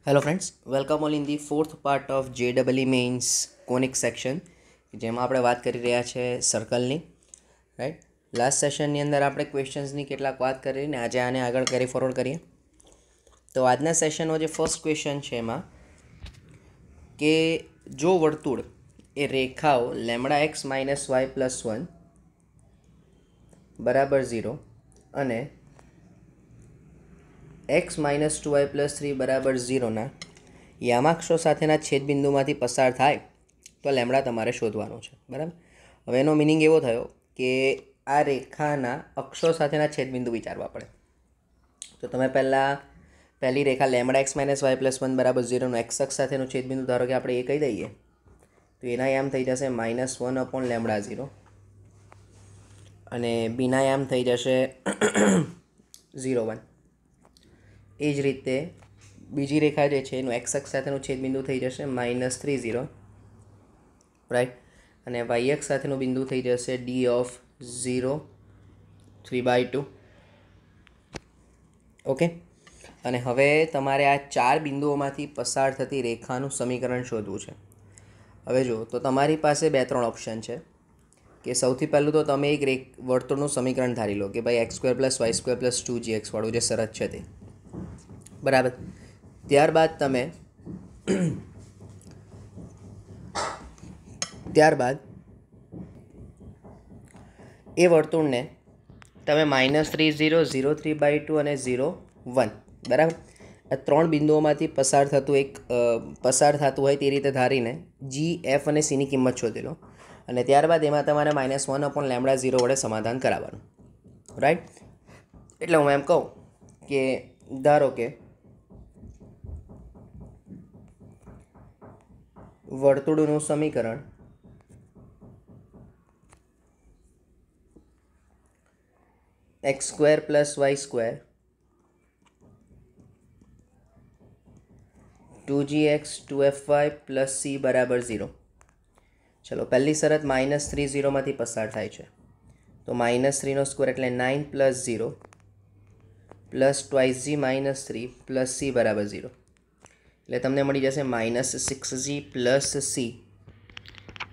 Hello friends, welcome all in the fourth part of JEE Mains conic section જેમાં આપણે વાત કરી રહ્યા છે સર્કલની રાઈટ. લાસ્ટ સેશનની અંદર આપણે ક્વેશ્ચન્સની કેટલાક વાત કરીને આજે આને આગળ કેરી ફોરવર્ડ કરીએ. તો આજના સેશનનો જે ફર્સ્ટ ક્વેશ્ચન છે એમાં કે જો વર્તુળ એ રેખાઓ lambda x minus y plus 1 બરાબર 0 અને एक्स माइनस 2y प्लस 3 बराबर 0 यामाक्षो साथेना छेदबिंदुमांथी पसार थाय तो लेमड़ा तमारे शोधवानो छे. बराबर. हवे एनो मीनिंग एवो थयो के आ रेखाना अक्षो साथेना छेदबिंदु विचारवा पड़े. तो तमे पहली रेखा लेमड़ा एक्स माइनस वाय प्लस 1 बराबर 0 नो एक्स अक्ष साथेनो छेदबिंदु धारो के आपणे ए कही दईए तो एना याम थई जशे -1 अपॉन लेमड़ा 0 अने बीना याम थई जशे 0 1. એ જ રીતે બીજી રેખા જે છે એનું એક્સ અક્ષ સાથેનું છેદબિંદુ થઈ જશે -3 0 રાઈટ અને વાય અક્ષ સાથેનું બિંદુ થઈ જશે ડી ઓફ 0 3/2. ઓકે. અને હવે તમારે આ ચાર બિંદુઓમાંથી પસાર થતી રેખાનું સમીકરણ શોધવું છે. હવે જો તો તમારી પાસે બે ત્રણ ઓપ્શન છે કે સૌથી પહેલું તો તમે એક વર્તુળનું સમીકરણ ધારી લો કે ભાઈ x² + y² + 2gx વાળું જે શરત છે તે बराबर. त्यारबाद ए वर्तुळ ने तमे -3 0 0 3/2 और 0 1 बराबर आ त्रण बिंदुओमांथी पसार थतुं एक पसार थतुं होय ते रीते धारीने जी एफ और सी नी किंमत शोधी लो अने त्यारबाद एमां तमारे -1 अपॉन लेमड़ा 0 वडे समाधान कराववानुं. राइट. एटले हुं एम कहूं के धारो के वर्तुळનું સમીકરણ x² + y² 2gx 2fy + c बराबर 0. चलो पहली शरत -3 0 मांथी पसार थाय छे तो -3 નો સ્ક્વેર એટલે 9 + 0 + 2g - 3 + c बराबर 0. એટલે તમને મળી જશે -6g + c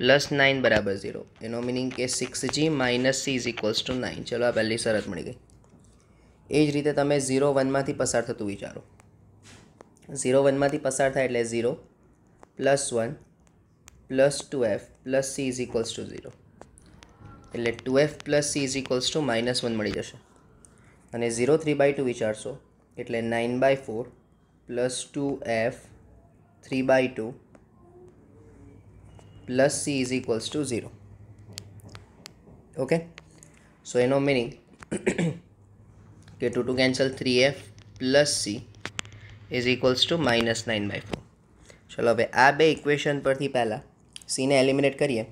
+ 9 बराबर 0. એનો મીનિંગ કે 6g - c = 9. ચલો આ પહેલી શરત મળી ગઈ. એ જ રીતે તમે 0 1 માંથી પસાર થતું વિચારો. 0 1 માંથી પસાર થાય એટલે 0 + 1 + 2f + c = 0. એટલે 2f + c = -1 મળી જશે. અને 0 3/2 વિચારશો એટલે 9/4 + 2f 3/2 + c = 0. ओके. सो एनो मीनिंग कि 2 to cancel 3f + c = -9/4. चलो હવે આ બે ઇક્વેશન પરથી પહેલાં c ને એલિમિનેટ કરીએ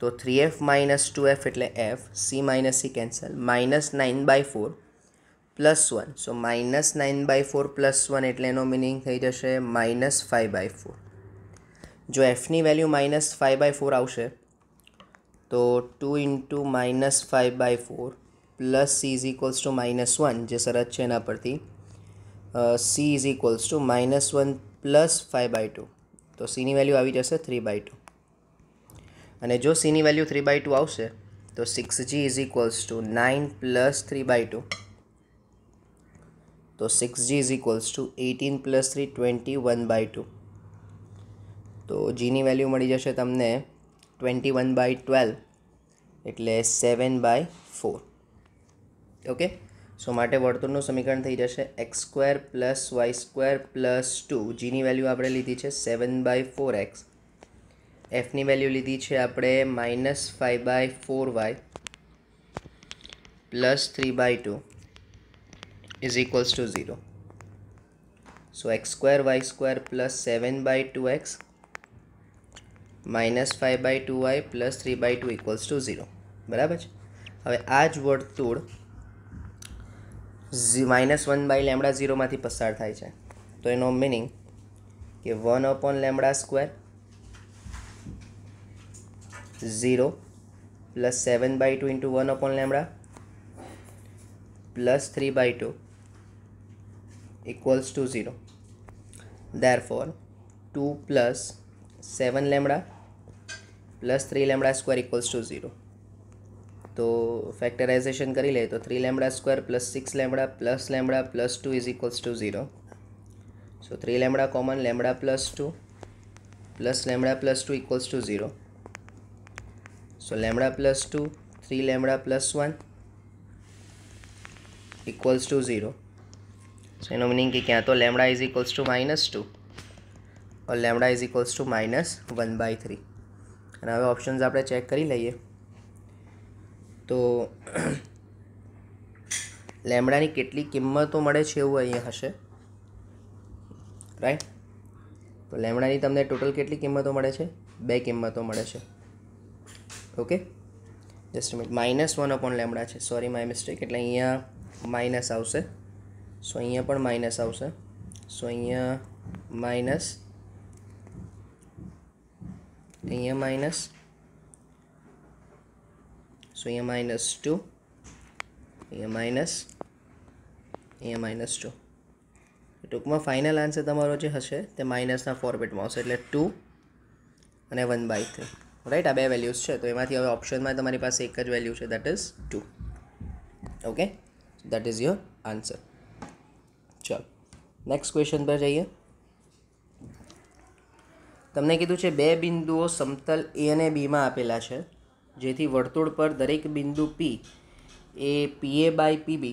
તો 3f - 2f એટલે f, c - c કેન્સલ, -9/4 + 1. સો -9/4 + 1 એટલે એનો મિનિંગ થઈ જશે -5/4. જો એફની વેલ્યુ -5/4 આવશે તો 2 × -5/4 + c = -1 જે શરત છે એના પરથી c = -1 + 5/2 તો c ની વેલ્યુ આવી જશે 3/2. અને જો c ની વેલ્યુ 3/2 આવશે તો 6g = 9 + 3/2 तो 6g = 18 + 3 21/2. तो g ની વેલ્યુ મળી જશે તમને 21/12 એટલે 7/4. ઓકે. સો માટે વર્તુળનું સમીકરણ થઈ જશે x² + y² + 2. g ની વેલ્યુ આપણે લીધી છે 7/4x, f ની વેલ્યુ લીધી છે આપણે -5/4y + 3/2 = 0. So x² y² + 7/2x -5/2y + 3/2 = 0. બરાબર છે. હવે આ જ વર્તુળ -1/λ0 માંથી પસાર થાય છે તો એનો મીનિંગ કે 1 upon λ² 0 + 7/2 × 1 upon λ + 3/2 = 0. therefore 2 plus 7 lambda plus 3 lambda square equals to 0. तो फैक्टराइजेशन करी ले तो 3 lambda square plus 6 lambda plus 2 is equals to 0. So 3 lambda common, lambda plus 2 plus lambda plus 2 equals to 0. So lambda plus 2, 3 lambda plus 1 equals to 0. So એનો meaning કે ક્યાં તો lambda is equals to -2 और lambda is equals to -1/3. અને હવે options આપણે check કરી લઈએ તો લેમ્બડાની કેટલી કિંમતો મળે છે એવું અહીંયા હશે, રાઈટ. તો લેમ્બડાની તમને ટોટલ કેટલી કિંમતો મળે છે? 2 કિંમતો મળે છે. ઓકે, જસ્ટ મિનિટ, -1 / લેમ્બડા છે, સોરી માય મિસ્ટેક, એટલે અહીંયા માઇનસ આવશે. સો અહીંયા પણ માઇનસ આવશે. સો અહીંયા માઇનસ, અહીંયા માઇનસ, સો અહીંયા -2, અહીંયા માઇનસ, અહીંયા -2. ટૂંકમાં ફાઇનલ આન્સર તમારો જે હશે તે માઇનસના ફોર્મેટમાં આવશે, એટલે 2 અને 1/3, રાઈટ. આ 2 વેલ્યુઝ છે, તો એમાંથી હવે ઓપ્શનમાં તમારી પાસે એક જ વેલ્યુ છે, that is 2. Okay, that is your answer. ચાલો નેક્સ્ટ ક્વેશ્ચન પર જઈએ. તમને કીધું છે 2 બિંદુઓ સમતલ એ અને બીમાં આપેલા છે, જેથી વર્તુળ પર દરેક બિંદુ પી એ PA/PB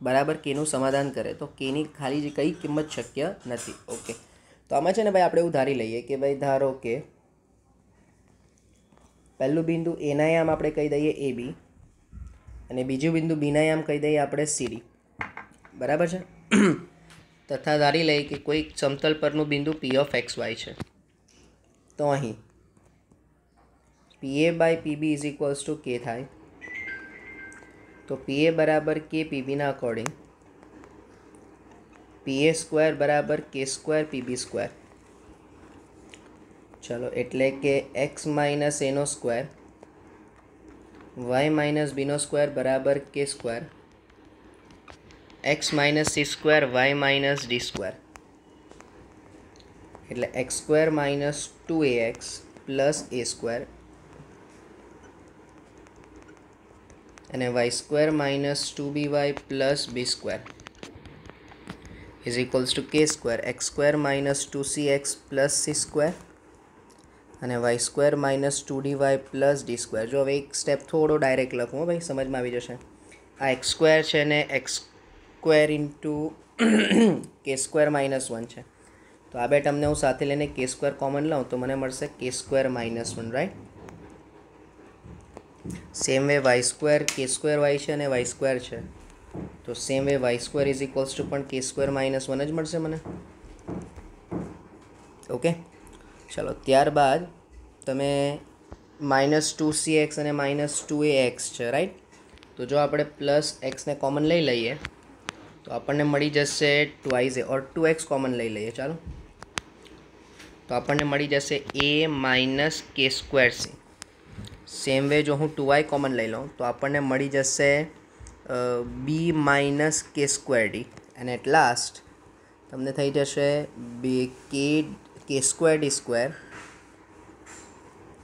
બરાબર કેનું સમાધાન કરે તો કેની ખાલી કઈ કિંમત શક્ય નથી. ઓકે, તો આમાં છે ને ભાઈ આપણે એવું ધારી લઈએ કે ભાઈ ધારો કે પહેલું બિંદુ એના યામ આપણે કહી દઈએ AB અને બીજું બિંદુ બીના યામ કહી દઈએ આપણે CD, બરાબર છે. તથા ધારી લઈએ કે કોઈ સમતલ પરનું બિંદુ P(x, y) છે. તો અહીં PA/PB is equals two K થાય. તો PA બરાબર K PBના અકોર્ડિંગ PA² બરાબર K²PB². ચલો, એટલે કે x - a નો સ્ક્વેર y - b નો સ્ક્વેર બરાબર K², x - c² y - d², એટલે x² - 2ax પ્લસ a² અને y² - 2by plus b² is equals two k² x² - 2cx plus c² અને y² - 2dy પ્લસ d². જો હવે એક step થોડો ડાયરેક્ટ લખું ભાઈ, સમજમાં આવી જશે. આ x² છે ને x² ઇન્ટુ k² - 1 છે, તો આ બે ટર્મને હું સાથે લઈને k² કોમન લઉં તો મને મળશે k² - 1, right. Same way y² k² y છે અને y² છે, તો same way y² is equals to પણ k² - 1 જ મળશે મને. ઓકે, ચલો ત્યારબાદ તમે -2cx અને -2ax છે, રાઈટ. તો જો આપણે પ્લસ એક્સને કોમન લઈ લઈએ તો આપણને મળી જશે 2a ઓર 2x કોમન લઈ લઈએ, ચાલો. તો આપણને મળી જશે a - k²c. સેમ વે જો હું 2y કોમન લઈ લઉં તો આપણને મળી જશે b - k²d અને એટ લાસ્ટ તમને થઈ જશે k²d²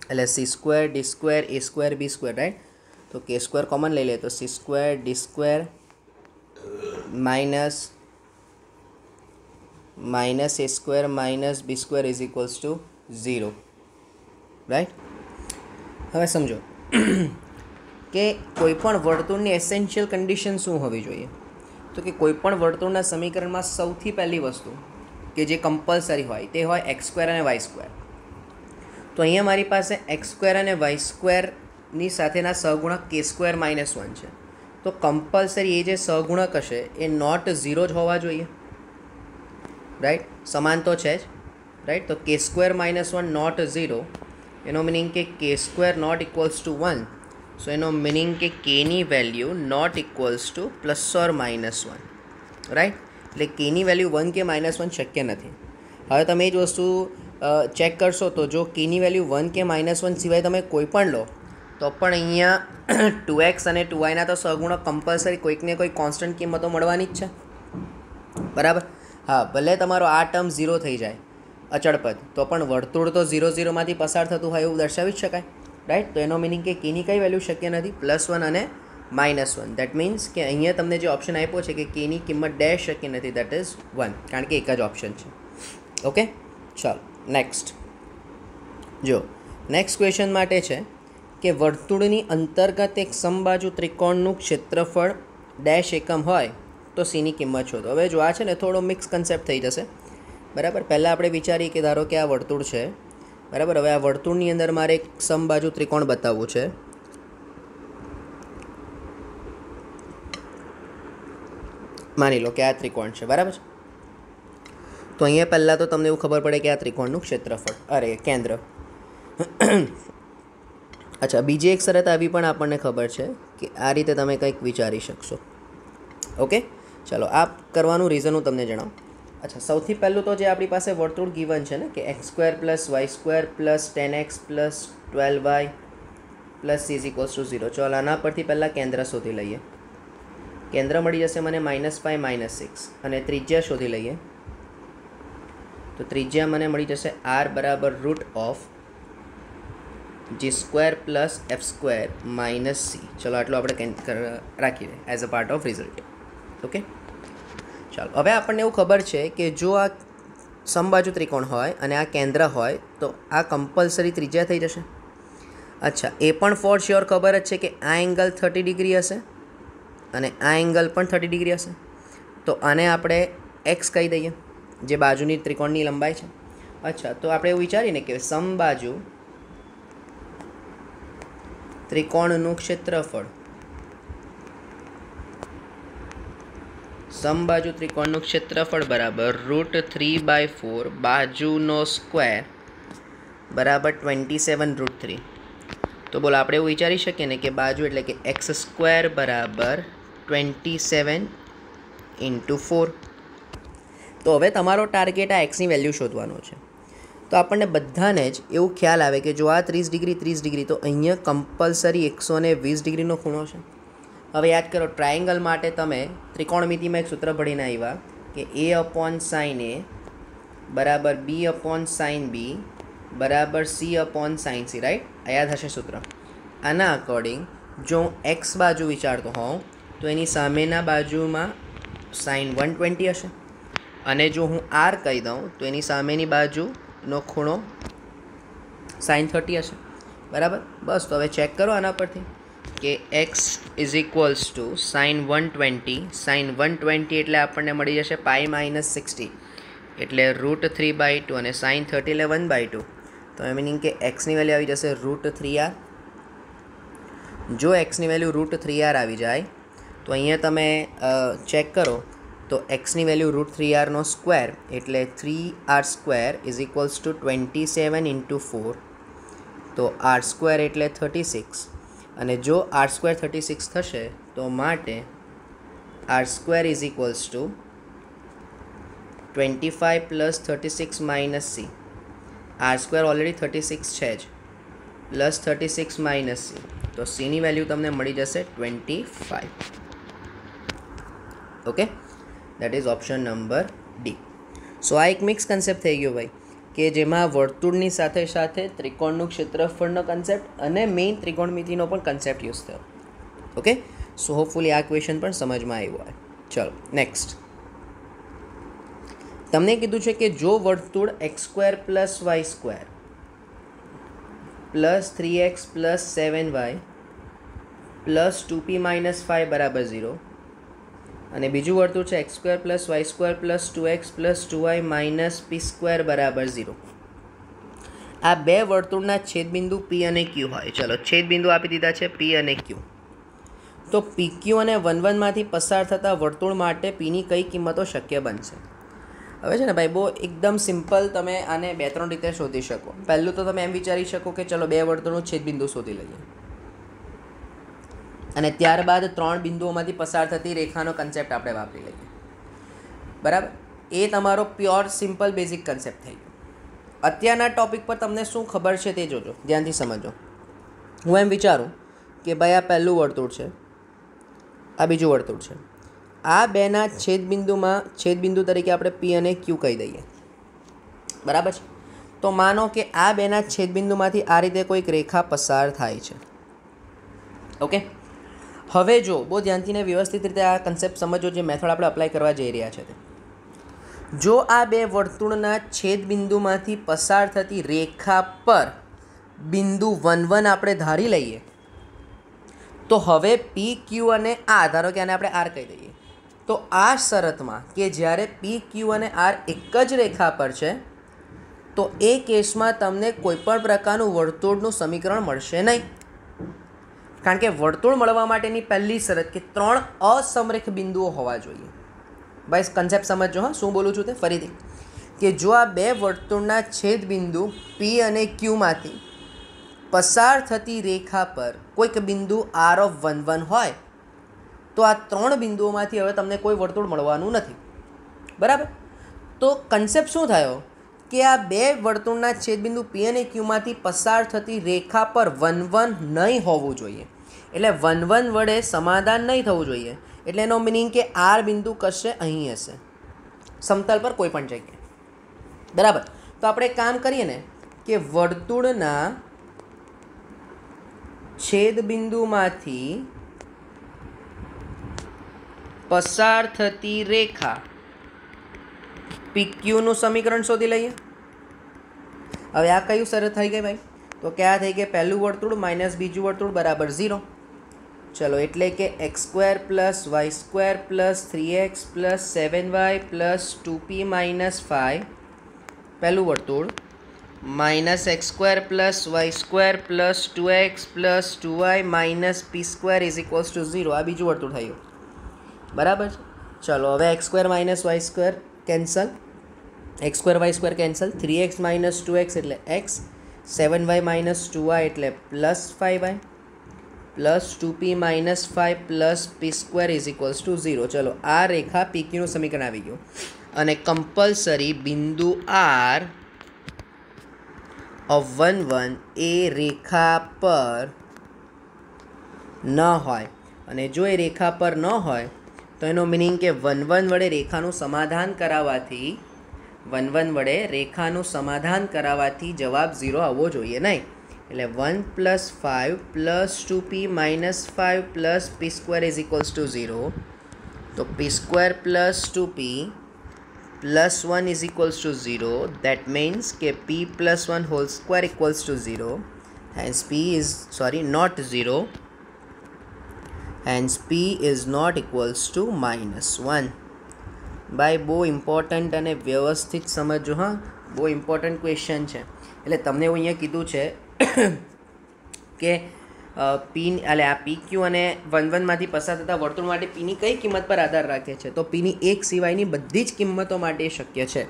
એટલે c² d² a² b², right. તો k² કોમન લઈ લે તો c² d² minus a² minus b² is equals to 0, right. હવે સમજો કે કોઈપણ વર્તુળની એસેન્શિયલ કન્ડિશન શું હોવી જોઈએ, તો કે કોઈપણ વર્તુળના સમીકરણમાં સૌથી પહેલી વસ્તુ કે જે કમ્પલસરી હોય તે હોય x² અને y². તો અહીંયા મારી પાસે x² અને y²ની સાથેના સહગુણક k² - 1 છે, તો કમ્પલસરી એ જે સહગુણક હશે એ નોટ 0 જ હોવા જોઈએ, રાઈટ. સમાન તો છે જ, રાઈટ. તો k² - 1 નોટ 0, એનો મિનિંગ કે k² નોટ ઇક્વલ્સ ટુ 1. સો એનો મિનિંગ કે kની value not equals to +or -1, right. એટલે kની વેલ્યુ 1 કે -1 શક્ય નથી. હવે તમે એ જ વસ્તુ ચેક કરશો તો જો kની વેલ્યુ 1 કે -1 સિવાય તમે કોઈ પણ લો તો પણ અહીંયા 2x અને 2yના તો સહગુણક કમ્પલસરી કોઈકને કોઈ કોન્સ્ટન્ટ કિંમતો મળવાની જ છે, બરાબર. હા, ભલે તમારો આ ટર્મ 0 થઈ જાય અચળ પદ, તો પણ વર્તુળ તો 0 0માંથી પસાર થતું હોય એવું દર્શાવી જ શકાય, રાઈટ. તો એનો મિનિંગ કે કેની કઈ વેલ્યુ શક્ય નથી, +1 અને -1. દેટ મીન્સ કે અહીંયા તમને જે ઓપ્શન આપ્યો છે કે કેની કિંમત ડેશ શક્ય નથી, દેટ ઇઝ 1, કારણ કે એક જ ઓપ્શન છે. ઓકે, ચાલો નેક્સ્ટ. જો નેક્સ્ટ ક્વેશ્ચન માટે છે કે વર્તુળની અંતર્ગત એક સમબાજુ ત્રિકોણનું ક્ષેત્રફળ ડેશ એકમ હોય તો સીની કિંમત શોધો. હવે જો આ છે ને થોડો મિક્સ કન્સેપ્ટ થઈ જશે, બરાબર. પહેલાં આપણે વિચારીએ કે ધારો કે આ વર્તુળ છે, બરાબર. હવે આ વર્તુળની અંદર મારે એક સમબાજુ ત્રિકોણ બતાવવું છે. માની લો કે આ ત્રિકોણ છે, બરાબર. તો અહીંયા પહેલાં તો તમને એવું ખબર પડે કે આ ત્રિકોણનું ક્ષેત્રફળ, અરે કેન્દ્ર. અચ્છા, બીજી એક શરત આવી પણ આપણને ખબર છે કે આ રીતે તમે કંઈક વિચારી શકશો. ઓકે, ચાલો આ કરવાનું રીઝન હું તમને જણાવું. અચ્છા, સૌથી પહેલું તો જે આપણી પાસે વર્તુળ ગીવન છે ને કે x² + y² + 10x + 12y + c = 0. ચાલો આના પરથી પહેલાં કેન્દ્ર શોધી લઈએ. કેન્દ્ર મળી જશે મને -5 -6, અને ત્રિજ્યા શોધી લઈએ. તો ત્રિજ્યા મને મળી જશે r = √g² + f² - c. ચલો આટલું આપણે રાખીએ as a part of result. Okay, ચાલો હવે આપણને એવું ખબર છે કે જો આ સમબાજુ ત્રિકોણ હોય અને આ કેન્દ્ર હોય તો આ કમ્પલસરી ત્રિજ્યા થઈ જશે. અચ્છા, એ પણ ફોર શ્યોર ખબર જ છે કે આ એંગલ 30 ડિગ્રી હશે અને આ એંગલ પણ 30 ડિગ્રી હશે. તો આને આપણે એક્સ કહી દઈએ, જે બાજુની ત્રિકોણની લંબાઈ છે. અચ્છા, તો આપણે એવું વિચારીને કે સમબાજુ ત્રિકોણનું ક્ષેત્રફળ, સમબાજુ ત્રિકોણનું ક્ષેત્રફળ બરાબર √3/4 બાજુનો સ્ક્વેર બરાબર 27√3. તો બોલો આપણે એવું વિચારી શકીએ ને કે બાજુ એટલે કે x² બરાબર 27 × 4. તો હવે તમારો ટાર્ગેટ આ એક્સની વેલ્યુ શોધવાનો છે. તો આપણને બધાને જ એવું ખ્યાલ આવે કે જો આ 30 ડિગ્રી 30 ડિગ્રી, તો અહીંયા કમ્પલસરી 120 ડિગ્રીનો ખૂણો છે. હવે યાદ કરો, ટ્રાયેંગલ માટે તમે ત્રિકોણમિતિમાં એક સૂત્ર ભણીને આવ્યા કે a/sin a બરાબર b/sin b બરાબર c/sin c, રાઈટ. આ યાદ હશે સૂત્ર. આના અકોર્ડિંગ જો હું એક્સ બાજુ વિચારતો હોઉં તો એની સામેના બાજુમાં sin 120 હશે, અને જો હું r કહી દઉં તો એની સામેની બાજુનો ખૂણો sin 30 હશે, બરાબર. બસ, તો હવે ચેક કરો આના પરથી કે x = sin 120. sin 120 એટલે આપણને મળી જશે π - 60, એટલે √3/2, અને sin 30 એટલે 1/2. તો એ મિનિંગ કે એક્સની વેલ્યુ આવી જશે √3r. જો એક્સની વેલ્યુ √3r આવી જાય તો અહીંયા તમે ચેક કરો તો એક્સની વેલ્યુ √3r² એટલે 3r² = 27 × 4. તો r² એટલે 36, અને જો r² 36 થશે તો માટે r² = 25 + 36 - c. r² ઓલરેડી 36 છે જ, +36 - c. તો સીની વેલ્યુ તમને મળી જશે 25. Okay, that is option number D. So આ એક મિક્સ કન્સેપ્ટ થઈ ગયો ભાઈ, કે જેમાં વર્તુળની સાથે સાથે ત્રિકોણનું ક્ષેત્રફળનો કન્સેપ્ટ અને મેઇન ત્રિકોણમિતિનો પણ કન્સેપ્ટ યુઝ થયો. ઓકે, સો હોપફુલી આ ક્વેશ્ચન પણ સમજમાં આવ્યો હોય. ચલો નેક્સ્ટ. તમને કીધું છે કે જો વર્તુળ x² + y² + 3x + 7y + 2p - 5 બરાબર 0, અને બીજું વર્તુળ છે x² + y² + 2x + 2y - p² બરાબર 0. આ બે વર્તુળના છેદબિંદુ p અને q હોય. ચલો છેદબિંદુ આપી દીધા છે p અને q. તો pq અને 1 1 માંથી પસાર થતા વર્તુળ માટે pની કઈ કિંમતો શક્ય બનશે? હવે છે ને ભાઈ, બહુ એકદમ સિમ્પલ, તમે આને 2-3 રીતે શોધી શકો. પહેલું તો તમે એમ વિચારી શકો કે ચલો બે વર્તુળનું છેદબિંદુ શોધી લઈએ, અને ત્યારબાદ 3 બિંદુઓમાંથી પસાર થતી રેખાનો કન્સેપ્ટ આપણે વાપરી લઈએ, બરાબર. એ તમારો પ્યોર સિમ્પલ બેઝિક કન્સેપ્ટ થઈ ગયો. અત્યારના ટૉપિક પર તમને શું ખબર છે તે જોજો, ધ્યાનથી સમજો. હું એમ વિચારું કે ભાઈ આ પહેલું વર્તુળ છે, આ બીજું વર્તુળ છે, આ બેના છેદબિંદુ તરીકે આપણે પી અને ક્યુ કહી દઈએ, બરાબર છે. તો માનો કે આ બેના છેદબિંદુમાંથી આ રીતે કોઈક રેખા પસાર થાય છે. ઓકે, હવે જો બહુ ધ્યાનથી ને વ્યવસ્થિત રીતે આ કન્સેપ્ટ સમજો, જે મેથડ આપણે અપ્લાય કરવા જઈ રહ્યા છે તે. જો આ બે વર્તુળના છેદબિંદુમાંથી પસાર થતી રેખા પર બિંદુ 1 1 આપણે ધારી લઈએ, તો હવે પી ક્યુ અને આર, ધારો કે આને આપણે આર કહી દઈએ, તો આ શરતમાં કે જ્યારે પી ક્યુ અને આર એક જ રેખા પર છે, તો એ કેસમાં તમને કોઈપણ પ્રકારનું વર્તુળનું સમીકરણ મળશે નહીં. કારણ કે વર્તુળ મળવા માટેની પહેલી શરત કે 3 અસમરેખ બિંદુઓ હોવા જોઈએ. ભાઈ કન્સેપ્ટ સમજો, હા શું બોલું છું તે ફરીથી, કે જો આ બે વર્તુળના છેદબિંદુ પી અને ક્યુમાંથી પસાર થતી રેખા પર કોઈક બિંદુ આર ઓફ 1 1 હોય, તો આ 3 બિંદુઓમાંથી હવે તમને કોઈ વર્તુળ મળવાનું નથી, બરાબર. તો કન્સેપ્ટ શું થયો કે આ બે વર્તુળના છેદબિંદુ પી અને ક્યુમાંથી પસાર થતી રેખા પર 1 1 નહીં હોવું જોઈએ, એટલે 1 1 વડે સમાધાન નહીં થવું જોઈએ. એટલે એનો મિનિંગ કે આર બિંદુ કશે અહીં હશે, સમતલ પર કોઈ પણ જગ્યાએ, બરાબર. તો આપણે કામ કરીએ ને કે વર્તુળના છેદબિંદુમાંથી પસાર થતી રેખા PQ નું સમીકરણ શોધી લઈએ. હવે આ કયું શરત થઈ ગઈ ભાઈ? તો ક્યાં થઈ ગઈ? પહેલું વર્તુળ માઇનસ બીજું વર્તુળ બરાબર 0. ચલો, એટલે કે x² + y² + 3x + 7y + 2p - 5, પહેલું વર્તુળ, minus x² + y² + 2x + 2y - p² = 0. આ બીજું વર્તુળ થયું, બરાબર. ચલો, હવે x² - y² cancel, x² y² cancel, 3x - 2x એટલે x, 7y - 2y એટલે +5y + 2p - 5 + p² = 0. ચલો, આ રેખા PQ નું સમીકરણ આવી ગયું. અને કમ્પલસરી બિંદુ R ઓફ 1 1 એ રેખા પર ન હોય, અને જો એ રેખા પર ન હોય તો એનો મિનિંગ કે 1 1 વડે રેખાનું સમાધાન કરાવવાથી જવાબ 0 આવવો જોઈએ નહીં. એટલે 1 + 5 + 2p - 5 + p² = 0. તો p² + 2p + 1 = 0. That means કે p + 1 whole square = 0. Hence not 0. Hence p is not equals to -1. ભાઈ બહુ ઇમ્પોર્ટન્ટ અને વ્યવસ્થિત સમજો, હા, બહુ ઇમ્પોર્ટન્ટ ક્વેશ્ચન છે. એટલે તમને એવું અહીંયા કીધું છે કે પી એટલે આ પી ક્યુ અને 1 1 માંથી પસાર થતા વર્તુળ માટે પીની કઈ કિંમત પર આધાર રાખે છે? તો પીની એક સિવાયની બધી જ કિંમતો માટે શક્ય છે,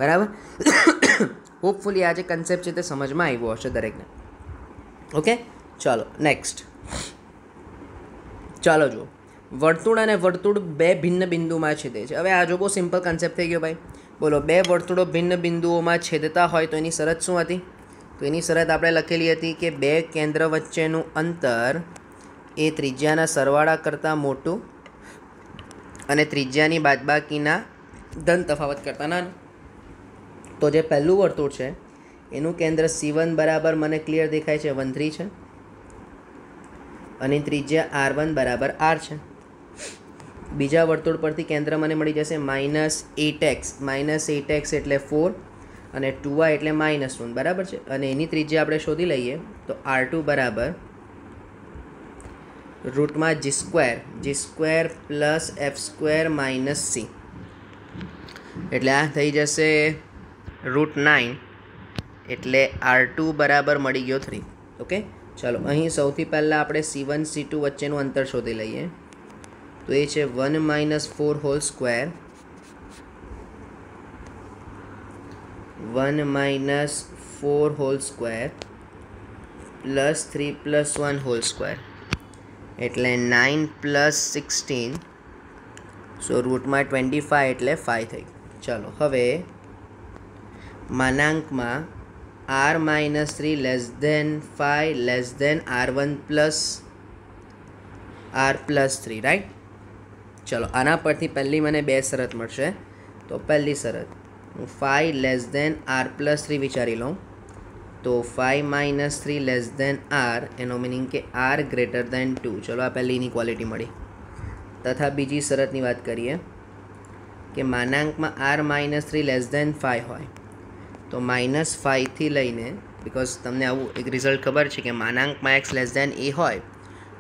બરાબર. હોપફુલી આ જે કન્સેપ્ટ છે તે સમજમાં આવ્યો હશે દરેકને. ઓકે, ચાલો નેક્સ્ટ. ચાલો જુઓ, વર્તુળ અને વર્તુળ બે ભિન્ન બિંદુમાં છેદે છે. હવે આ જો બહુ સિમ્પલ કન્સેપ્ટ થઈ ગયો ભાઈ. બોલો, બે વર્તુળો ભિન્ન બિંદુઓમાં છેદતા હોય તો એની શરત શું હતી? તો એની શરત આપણે લખેલી હતી કે બે કેન્દ્ર વચ્ચેનું અંતર એ ત્રિજ્યાના સરવાળા કરતાં મોટું અને ત્રિજ્યાની બાદબાકીના ધન તફાવત કરતાં નાનું. તો જે પહેલું વર્તુળ છે એનું કેન્દ્ર C1 બરાબર મને ક્લિયર દેખાય છે 1 3 છે, અને ત્રિજ્યા R1 બરાબર R છે. બીજા વર્તુળ પરથી કેન્દ્ર મને મળી જશે -8x એટલે 4 અને 2y એટલે -1, બરાબર છે. અને એની ત્રિજ્યા આપણે શોધી લઈએ તો R2 બરાબર √g² + f² - c, એટલે આ થઈ જશે √9, એટલે R2 બરાબર મળી ગયો 3. ઓકે, ચાલો, અહીં સૌથી પહેલાં આપણે C1 C2 વચ્ચેનું અંતર શોધી લઈએ. તો એ છે 1 - 4 whole square, 1 - 4 whole square + 3 + 1 whole square, એટલે 9 + 16, સો √25 એટલે 5 થઈ. ચાલો, હવે માનાંકમાં R - 3 <5 R1 + R + 3, રાઈટ. चलो आना परथी पहली मने बे शरत मळशे। तो पहली शरत हूँ 5 लेस देन r+3 विचारी लऊँ तो 5 - 3 लेस देन r एनो मीनिंग के r ग्रेटर देन 2। चलो आ पहली इनइक्वालिटी मळी। तथा बीजी शरतनी वात करिए कि मानांक में r - 3 लेस देन 5 होय तो -5 थी लईने बिकॉज तमने आवुं एक रिजल्ट खबर है कि मानांक में x लेस देन a होय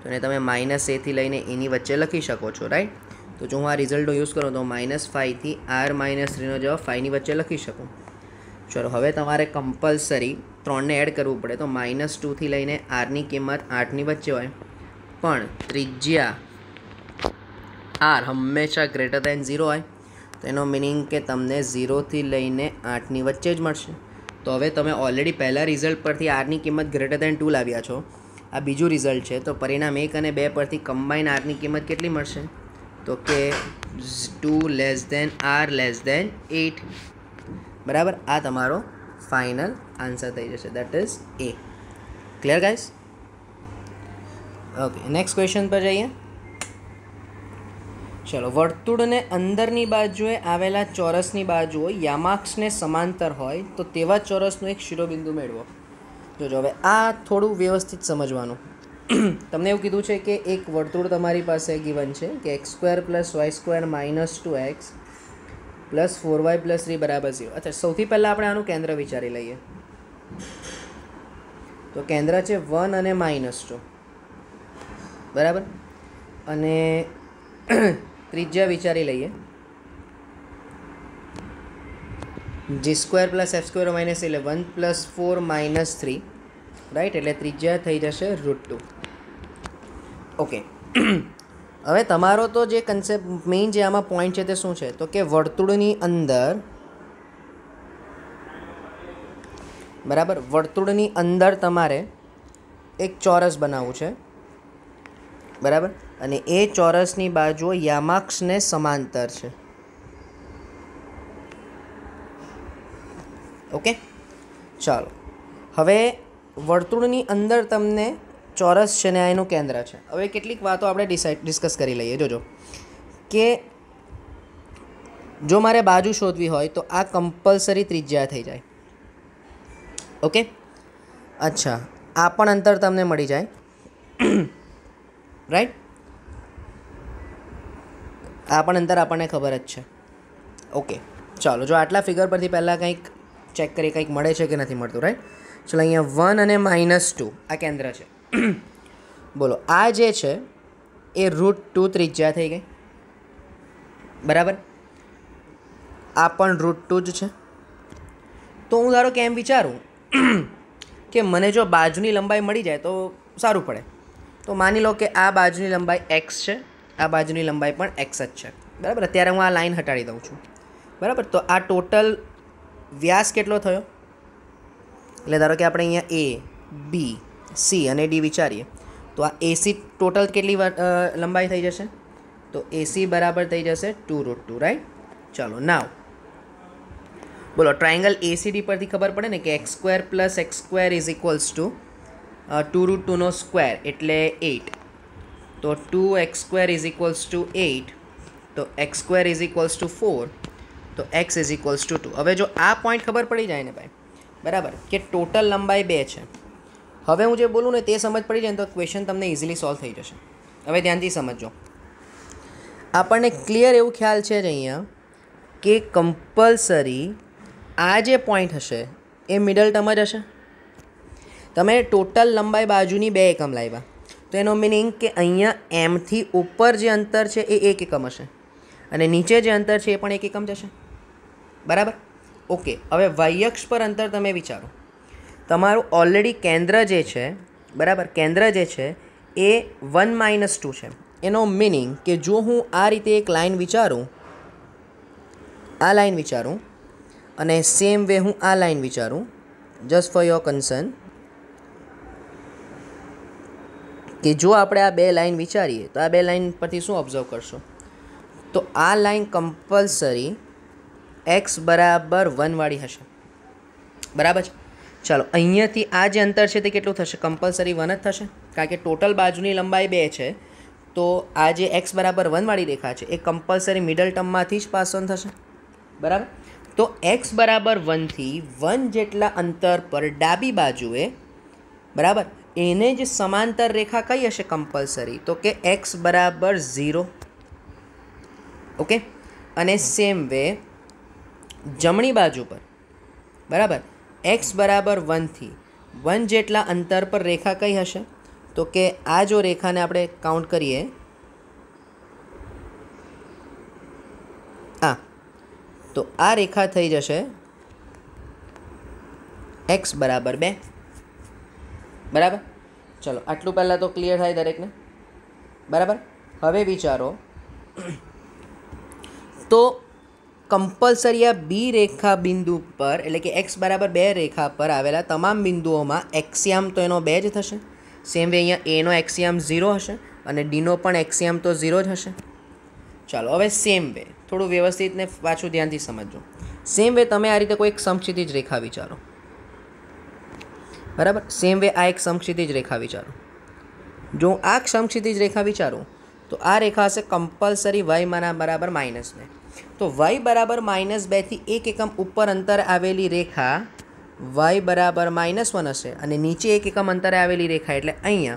तो एने तमे -a थी लईने एनी वच्चे लखी शको छो, राइट। तो जो हूँ आ रिजल्टनो यूज़ करूँ तो -5 थी r - 3 नो जवाब 5 नी वच्चे लखी शकूँ। चलो हवे तमारे कम्पलसरी 3 ने एड करवू पड़े तो -2 थी लईने r नी किंमत 8 नी वच्चे होय पण त्रिज्या r हमेशा ग्रेटर देन 0 होय तो एनो मीनिंग के तमने 0 थी लईने 8 नी वच्चे ज मळशे। तो हवे तमे ऑलरेडी पहला रिजल्ट परथी r नी किंमत ग्रेटर देन 2 लाव्या छो। आ बीजू रिजल्ट है तो परिणाम 1 અને 2 परथी कम्बाइन r नी किंमत केटली मळशे तो के 2 less than r less than 8 बराबर। आ तमारो फाइनल आंसर थई जशे that is a. Clear guys? Okay next question पर जाइए। चलो वर्तुळने अंदरनी बाजुए आवेला चौरसनी बाजुओ यामाक्षने समांतर होय तो तेवा चौरसनो एक शिरोबिंदु मेळवो। जो हवे आ थोड़ुं व्यवस्थित समझवानुं। तमने एवुं कीधुं छे कि एक वर्तुळ तमारी पासे गिवन छे कि x² + y² - 2x + 4y + 3 = 0। अच्छा सौथी पहला आपणे आनुं केंद्र विचारी लईए। तो केंद्र छे 1 અને -2 बराबर अने त्रिज्या विचारी लईए g² + f² - 11 + 4 - 3 राइट एटले त्रिज्या थई जशे √2। ओके हवे तमारो तो जे कन्सेप्ट मेन जे आमा पॉइंट है ते शुं छे तो कि वर्तुळनी अंदर बराबर वर्तुळनी अंदर तमारे एक चौरस बनावવું છે बराबर અને એ ચોરસની બાજુઓ યામાક્ષને સમાંતર છે। ઓકે ચાલો હવે વર્તુળની અંદર તમને ચોરસ છે ને એનું કેન્દ્ર છે। હવે કેટલીક વાતો આપણે ડિસ્કસ કરી લઈએ। જોજો કે જો મારે બાજુ શોધવી હોય તો આ કમ્પલસરી ત્રિજ્યા થઈ જાય। ઓકે अच्छा आ पण अंतर तमने मळी जाय राइट। आ पण अंतर आपने खबर ज छे। ओके चलो जो आटला फिगर पर पहला कंईक चेक करिए कंईक मळे छे कि नथी मळतुं, राइट। चलो अहींया 1 અને -2 आ केंद्र छे। बोलो आ जे छे ए √2 त्रिज्या थई गई बराबर। आ पण √2 ज छे। तो हूँ धारो कि एम विचारूँ कि मने जो बाजुनी लंबाई मळी जाए तो सारूँ पड़े। तो मानी लो कि आ बाजुनी लंबाई एक्स है, आ बाजुनी लंबाई पण एक्स ज है बराबर। अत्यारे हूँ आ लाइन हटाड़ी दऊँ छूँ बराबर। तो आ टोटल व्यास केटलो थयो एटले धारो कि आपणे अहींया ए बी सी अने डी विचारीए तो आ एसी टोटल केटली लंबाई थई जशे तो एसी बराबर थई जशे 2√2 राइट। चलो नाउ बोलो ट्रायंगल एसीडी परथी खबर पड़े ने कि x² + x² = 2√2 નો સ્ક્વેર એટલે 8 तो 2x² = 8 तो x² = 4 तो x = 2। हवे जो आ पॉइंट खबर पड़ी जाए ने भाई बराबर कि टोटल लंबाई 2 है। हवे हूँ जो बोलूँ ने ते समझ पड़ी जाए तो क्वेश्चन तमने इजीली सॉल्व थई जशे। हवे ध्यानथी समझो आपने क्लियर एवं ख्याल है अहींया कि कम्पलसरी आ जे पॉइंट हशे ए मिडल टर्म ज हशे। तमे टोटल लंबाई बाजुनी 2 एकम लाव्या तो एनो मीनिंग कि अहींया एम थी ऊपर जे अंतर है ए 1 एकम हशे अने नीचे जे अंतर है ए पण 1 एकम ज हशे बराबर। ओके हवे वाय अक्ष पर अंतर तमे विचारो तमारुं ऑलरेडी केंद्र जे छे बराबर केंद्र जे छे ए 1 - 2 है। एनो मीनिंग कि जो हूँ आ रीते एक लाइन विचारूँ आ लाइन विचारूँ अने सेम वे हूँ आ लाइन विचारूँ जस्ट फॉर योर कंसर्न कि जो आपणे आ 2 लाइन विचारीए तो आ 2 लाइन परथी शुं ऑब्जर्व करशो तो आ लाइन कम्पलसरी x = 1 वाળી हशे बराबर। चलो अहींयाथी आ जे अंतर है ते केटलुं थशे कम्पलसरी 1 ज थशे कारण के टोटल बाजुनी लंबाई 2 है तो आ जे x बराबर 1 वाली रेखा है ए कंपलसरी मिडल टर्म में ज पास ऑन थशे बराबर। तो x बराबर 1 थी 1 जेटला अंतर पर डाबी बाजुए बराबर एने ज समांतर रेखा कई हशे कंपलसरी तो कि x बराबर 0 ओके। अने सेम वे जमणी बाजू पर बराबर x बराबर 1 थी 1 जेटला अंतर पर रेखा कई हशे तो कि आ जो रेखा ने आपणे काउंट करिए आ तो आ रेखा थई जशे x बराबर 2 बराबर। चलो आटलू पहला तो क्लियर थाय दरेक ने बराबर। हवे विचारो तो कंपलसरी आ बी रेखा बिंदु पर एटले कि x बराबर 2 रेखा पर आवेला तमाम बिंदुओं में एक्सियम तो एनो 2 ज थशे। सेम वे अहींया ए नो एक्सियम 0 हशे अने डी नो पण एक्सियम तो 0 ज हशे। चलो हवे सेम वे थोड़ू व्यवस्थित ने पाछू ध्यानथी समझो। सेम वे तमे आ रीते कोई एक समक्षितिज रेखा विचारो बराबर। सेम वे आ एक समक्षितिज रेखा विचारो। जो आ समक्षितिज रेखा विचारूँ तो आ रेखा हशे कंपलसरी y माना बराबर माइनस ने तो y बराबर -2 थी 1 एकम ऊपर अंतर आवेली रेखा y बराबर -1 हशे अने नीचे 1 एकम अंतरे आवेली रेखा एटले अहींया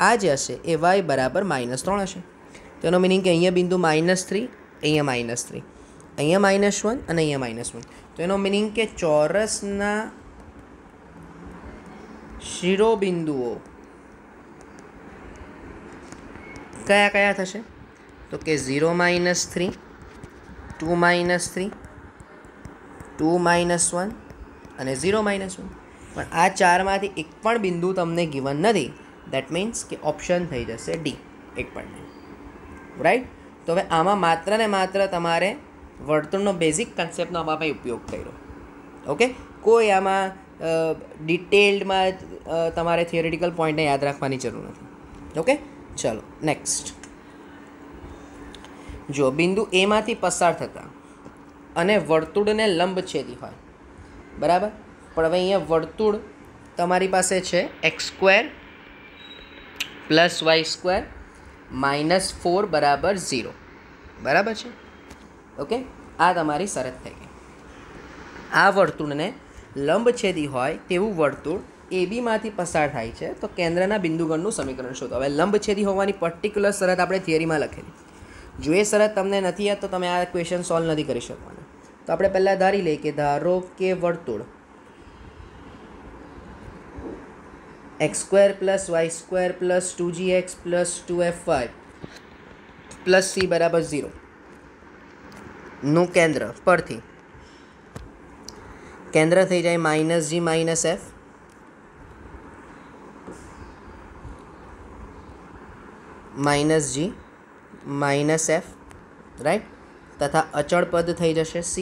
आ जे हशे ए y बराबर -3 हशे। तेनो मीनिंग कि अहींया बिंदु -3 अहींया -3 अहींया -1 अने अहींया -1 तो एनो मीनिंग कि चौरसना शिरोबिंदुओ कया कया थशे तो कि 0 -3 2 -3 2 -1 અને 0 -1 પણ આ ચારમાંથી એક પણ બિંદુ તમને ગિવન નથી દેટ મીન્સ કે ઓપ્શન થઈ જશે ડી એક પણ નહીં રાઈટ। તો હવે આમાં માત્ર ને માત્ર તમારે વર્તુળનો બેઝિક કન્સેપ્ટનો આમાં ભાઈ ઉપયોગ કર્યો ઓકે। કોઈ આમાં ડિટેલ્ડમાં તમારે થિયોરિટિકલ પોઈન્ટને યાદ રાખવાની જરૂર નથી ઓકે। ચલો નેક્સ્ટ જો બિંદુ એમાંથી પસાર થતા અને વર્તુળને લંબછેદી હોય बराबर। पण हवे अहींया वर्तुळ तमारी पासे छे x² + y² -4 बराबर 0 बराबर छे ओके। आ तमारी शरत थई गई। आ वर्तुळने लंबछेदी होय तेवुं वर्तुळ ए बी मांथी पसार थाय छे तो केंद्રના બિંદુગણનું સમીકરણ શોધો। હવે લંબછેદી હોવાની પર્ટિક્યુલર શરત આપણે થિયરીમાં લખેલી જો એ શરત તમને નથી યાદ તો તમે આ ક્વેશ્ચન સોલ્વ નથી કરી શકવાના। तो આપણે પહેલા ધારી લઈએ કે ધારો કે વર્તુળ x² + y² + 2gx + 2fy + c બરાબર 0 નું કેન્દ્ર પરથી કેન્દ્ર થઈ જાય -g - f -g - f right तथा अचल पद थई जशे c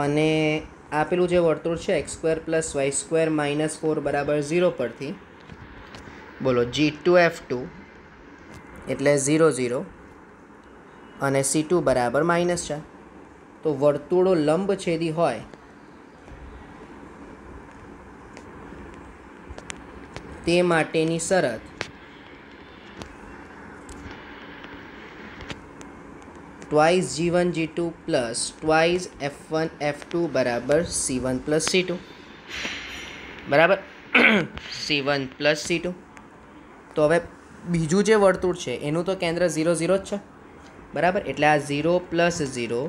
अने आपेलू जे वर्तुळ छे x² + y² -4 बराबर 0 परथी बोलो g2f2 एटले 0 0 अने c2 बराबर -4 तो वर्तुळो लंबछेदी होय ते माटेनी शरत twice g1 g2 plus twice f1 f2 बराबर c1 plus c2 बराबर c1 plus c2। तो हवे बीजू जे वर्तुळ छे एनु तो केंद्र 0 0 ज छे बराबर एटले आ 0 + 0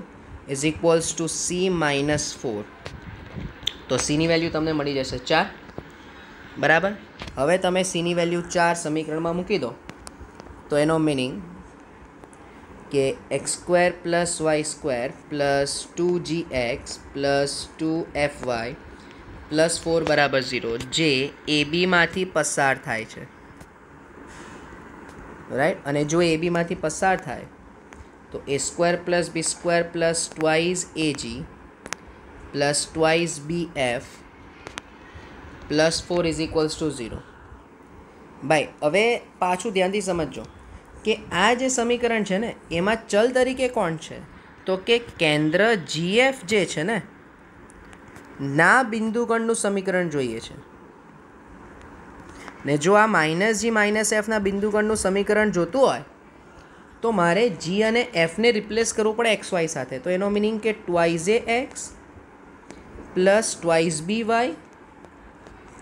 = c - 4 तो c नी वेल्यू तमने मळी जशे 4 बराबर। हवे तमे c नी वेल्यू 4 समीकरणमां मूकी दो तो एनो मीनिंग कि x² + y² + 2gx + 2fy + 4 बराबर 0 जे ए बी मांथी पसार थाय छे राइट। अने जो ए बी मांथी पसार थाय तो a² + b² + twice ag + twice bf + 4 = 0 भाई। हवे पाछू ध्यानथी समझो कि आ जे समीकरण है ने एमां चल तरीके कोण छे तो कि केंद्र जीएफ जे छे ने ना बिंदुगणनुं समीकरण जोईए छे ને જો આ માઇનસ જી માઇનસ એફના બિંદુગણનું સમીકરણ જોતું હોય તો મારે જી અને એફને રિપ્લેસ કરવું પડે એક્સ વાય સાથે. તો એનો મિનિંગ કે twice a x plus twice b y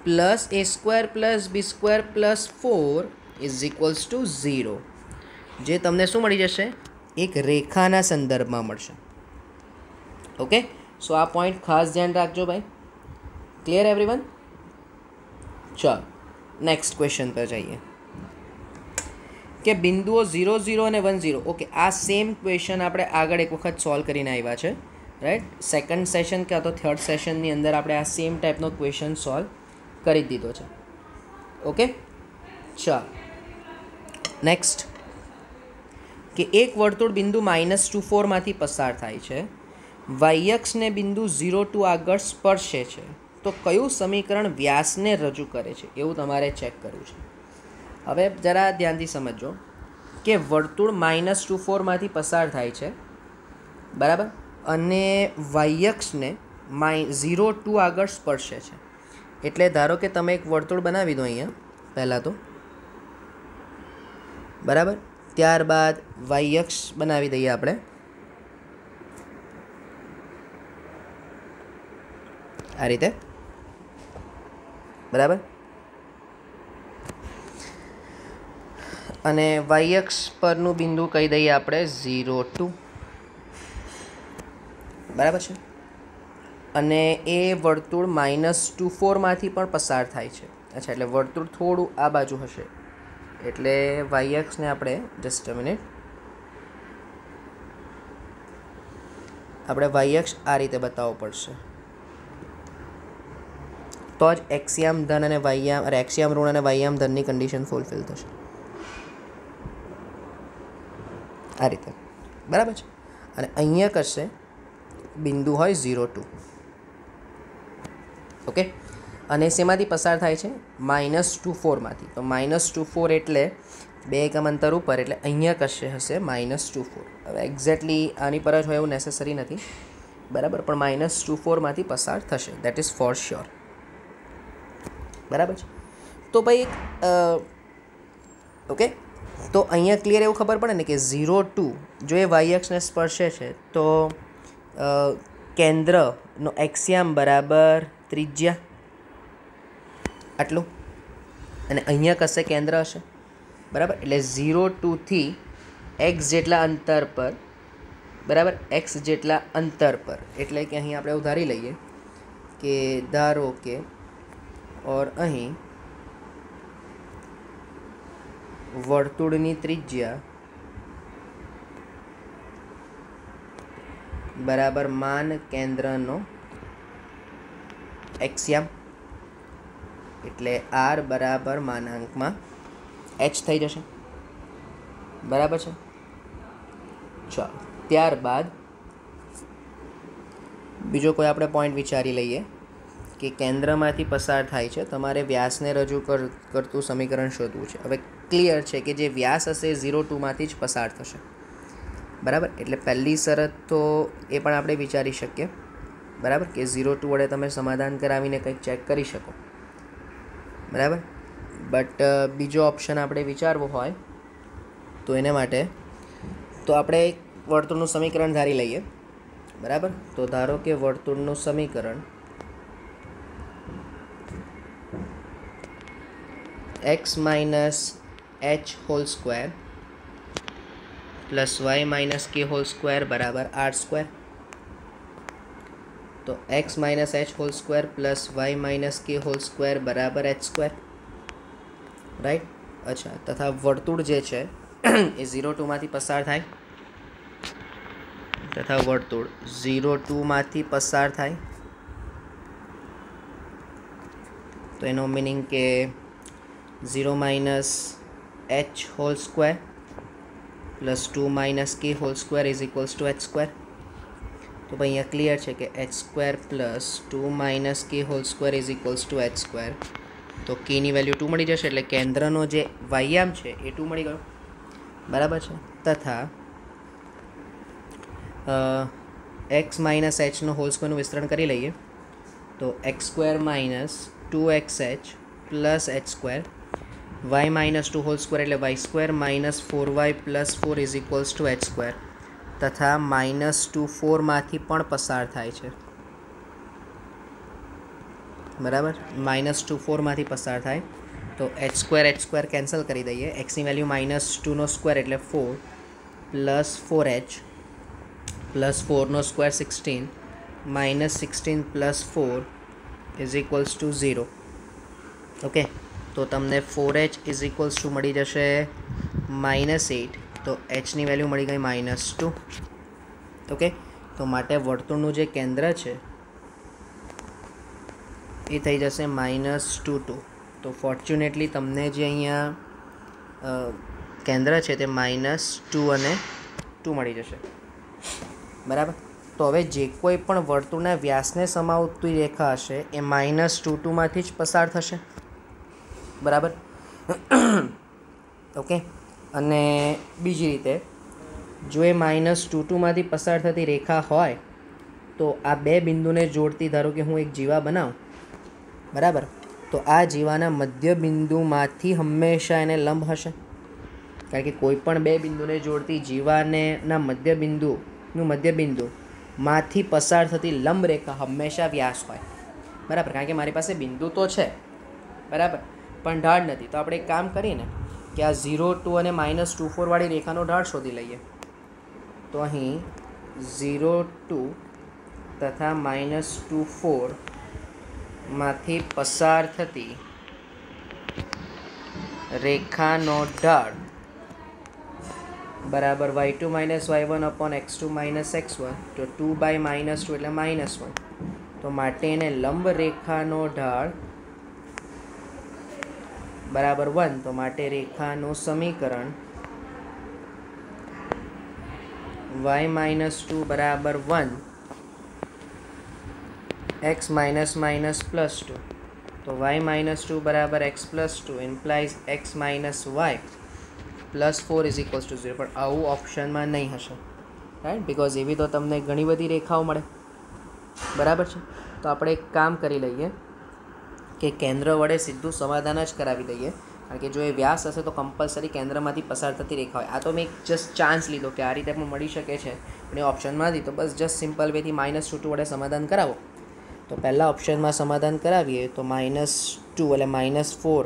plus a square plus b square plus 4 is equals to 0. જે તમને શું મળી જશે? એક રેખાના સંદર્ભમાં મળશે. ઓકે, સો આ પોઈન્ટ ખાસ ધ્યાન રાખજો ભાઈ. Clear everyone? ચાલો નેક્સ્ટ ક્વેશ્ચન પર જઈએ કે બિંદુઓ 0 0 અને 1 0. ઓકે, આ સેમ ક્વેશ્ચન આપણે આગળ એક વખત સોલ્વ કરીને આવ્યા છે, રાઈટ? સેકન્ડ સેશન કાં તો થર્ડ સેશનની અંદર આપણે આ સેમ ટાઈપનો ક્વેશ્ચન સોલ્વ કરી દીધો છે. ઓકે, ચાલો નેક્સ્ટ કે એક વર્તુળ બિંદુ -2 માંથી પસાર થાય છે, વાયક્ષને બિંદુ 0 2 આગળ સ્પર્શે છે, તો કયું સમીકરણ વ્યાસને રજૂ કરે છે એવું તમારે ચેક કરવું છે. હવે જરા ધ્યાનથી સમજો કે વર્તુળ -2 માંથી પસાર થાય છે, બરાબર, અને વાયક્ષને 0 2 આગળ સ્પર્શે છે. એટલે ધારો કે તમે એક વર્તુળ બનાવી દો અહીંયા પહેલાં તો, બરાબર. ત્યારબાદ વાયક્ષ બનાવી દઈએ આપણે આ રીતે, બરાબર. અને વાયક્ષ પરનું બિંદુ કહી દઈએ આપણે 0 2, બરાબર છે. અને એ વર્તુળ -2 માંથી પણ પસાર થાય છે. અચ્છા, એટલે વર્તુળ થોડું આ બાજુ હશે, એટલે વાયક્ષને આપણે જસ્ટ અ મિનિટ, આપણે વાયક્ષ આ રીતે બતાવવો પડશે, તો જ એક્સિયામ ધન અને વાયયામ એક્સિયામ ઋણ અને વાયયામ ધનની કન્ડિશન ફૂલફિલ થશે. આ રીતે, બરાબર છે. અને અહીંયા કશે બિંદુ હોય 0 2. ઓકે, અને શેમાંથી પસાર થાય છે? -2 માંથી. તો -2 એટલે 2 એકમ અંતર ઉપર, એટલે અહીંયા કશે હશે -2. હવે એક્ઝેક્ટલી આની પર જ હોય એવું નેસેસરી નથી, બરાબર, પણ -2 માંથી પસાર થશે, દેટ ઇઝ ફોર શ્યોર. બરાબર છે. તો ભાઈ ઓકે, તો અહીંયા ક્લિયર એવું ખબર પડે ને કે 0 2 જો એ વાયક્ષને સ્પર્શે છે તો કેન્દ્રનો એક્સિયામ બરાબર ત્રિજ્યા આટલું, અને અહીંયા કશે કેન્દ્ર હશે, બરાબર. એટલે 0 2 થી એક્સ જેટલા અંતર પર, બરાબર, એક્સ જેટલા અંતર પર, એટલે કે અહીં આપણે ઉધારી લઈએ કે ધારો કે और અહીં વર્તુળની ત્રિજ્યા બરાબર માન કેન્દ્રનો એક્સિયામ, એટલે આર બરાબર માનાંકમાં એચ થઈ જશે, બરાબર છે. ચાલો ત્યારબાદ બીજો કોઈ આપણે પોઈન્ટ વિચારી લઈએ કે કેન્દ્રમાંથી પસાર થાય છે, તમારે વ્યાસને રજૂ કરતું સમીકરણ શોધવું છે. હવે ક્લિયર છે કે જે વ્યાસ હશે 0 2 માંથી જ પસાર થશે, બરાબર. એટલે પહેલી શરત તો એ પણ આપણે વિચારી શકીએ, બરાબર, કે 0 2 વડે તમે સમાધાન કરાવીને કંઈક ચેક કરી શકો, બરાબર. બટ બીજો ઓપ્શન આપણે વિચારવો હોય તો એને માટે તો આપણે એક વર્તુળનું સમીકરણ ધારી લઈએ, બરાબર. તો ધારો કે વર્તુળનું સમીકરણ x minus h whole square plus y minus k whole square बराबर r square. तो x minus h whole square plus y minus k whole square बराबर h square, राइट. अच्छा, तथा वर्तुळ जे છે એ 0 2 માંથી પસાર થાય, તથા વર્તુળ 0 2 માંથી પસાર થાય, તો એનો મીનિંગ કે 0 minus h whole square plus 2 minus k whole square is equals to h square. तो भाई यहाँ क्लियर है कि h square plus 2 minus k whole square is equals to h square. तो k ની વેલ્યુ 2 મળી જશે, એટલે કેન્દ્રનો જે વાયામ છે એ 2 મળી ગયો, બરાબર છે. તથા x minus h નો હોલ સ્ક્વેરનું વિસ્તરણ કરી લઈએ તો x square minus 2xh plus h square y minus 2 whole square એટલે y square minus 4y plus 4 is equals to H square તથા -2 4માંથી પણ પસાર થાય છે, બરાબર. -2 4માંથી પસાર થાય તો એચ સ્ક્વેર કેન્સલ કરી દઈએ. એક્સની વેલ્યુ -2નો સ્ક્વેર એટલે 4 પ્લસ 4h પ્લસ 4નો square 16 -16 plus 4 is equals to 0. Okay, તો તમને 4h ઇઝ ઇક્વલ્સ ટુ મળી જશે -8. તો એચની વેલ્યુ મળી ગઈ -2. ઓકે, તો માટે વર્તુળનું જે કેન્દ્ર છે એ થઈ જશે -2 2. તો ફોર્ચ્યુનેટલી તમને જે અહીંયા કેન્દ્ર છે તે -2 અને 2 મળી જશે, બરાબર. તો હવે જે કોઈ પણ વર્તુળના વ્યાસને સમાવતી રેખા હશે એ -2 2માંથી જ પસાર થશે, બરાબર. ઓકે, અને બીજી રીતે જો એ -2 2માંથી પસાર થતી રેખા હોય તો આ બે બિંદુને જોડતી, ધારો કે હું એક જીવા બનાવું, બરાબર, તો આ જીવાના મધ્ય બિંદુમાંથી હંમેશા એને લંબ હશે, કારણ કે કોઈ પણ બે બિંદુને જોડતી જીવાના મધ્ય બિંદુમાંથી પસાર થતી લંબ રેખા હંમેશા વ્યાસ હોય, બરાબર. કારણ કે મારી પાસે બિંદુ તો છે, બરાબર, પણ ઢાળ નથી. તો આપણે એક કામ કરીને કે આ 0 2 અને -2 4 વાળી રેખાનો ઢાળ શોધી લઈએ. તો અહીં 0 2 તથા -2 4 માંથી પસાર થતી રેખાનો ઢાળ બરાબર y2 - y1 upon x2 - x1. તો 2/-2 એટલે -1. તો માટે એને લંબ રેખાનો ઢાળ બરાબર 1. તો માટે રેખાનું સમીકરણ y -2 બરાબર 1 x -2. તો y -2 બરાબર x + 2 implies x - y +4 is equals to 0. પણ આવું ઓપ્શનમાં નહીં હશે, રાઈટ, બિકોઝ એવી તો તમને ઘણી બધી રેખાઓ મળે, બરાબર છે. તો આપણે એક કામ કરી લઈએ કે કેન્દ્ર વડે સીધું સમાધાન જ કરાવી દઈએ, કારણ કે જો એ વ્યાસ હશે તો કમ્પલસરી કેન્દ્રમાંથી પસાર થતી રેખા હોય. આ તો મેં જસ્ટ ચાન્સ લીધો કે આ રીતે પણ મળી શકે છે, પણ એ ઓપ્શનમાં નથી. તો બસ જસ્ટ સિમ્પલ વેથી -2 2 વડે સમાધાન કરાવો. તો પહેલા ઓપ્શનમાં સમાધાન કરાવીએ તો -2 એટલે -4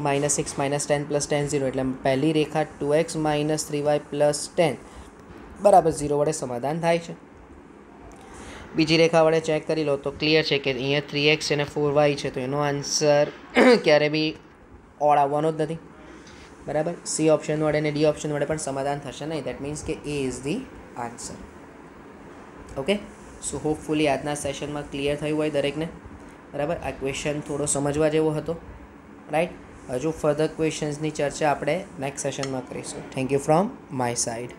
-6 -10 + 10 0 એટલે પહેલી રેખા 2x - 3y + 10 બરાબર 0 વડે સમાધાન થાય છે. બીજી રેખા વડે ચેક કરી લો તો ક્લિયર છે કે અહીંયા 3x અને 4y છે, તો એનો આન્સર ક્યારે બી ઓડ આવવાનો જ નથી, બરાબર. સી ઓપ્શન વડે અને ડી ઓપ્શન વડે પણ સમાધાન થશે નહીં. દેટ મીન્સ કે A is the answer. Okay, so hopefully આજના સેશનમાં ક્લિયર થયું હોય દરેકને, બરાબર. આ ક્વેશ્ચન થોડો સમજવા જેવો હતો, રાઈટ. હજુ ફર્ધર ક્વેશ્ચન્સની ચર્ચા આપણે નેક્સ્ટ સેશનમાં કરીશું. Thank you from my side.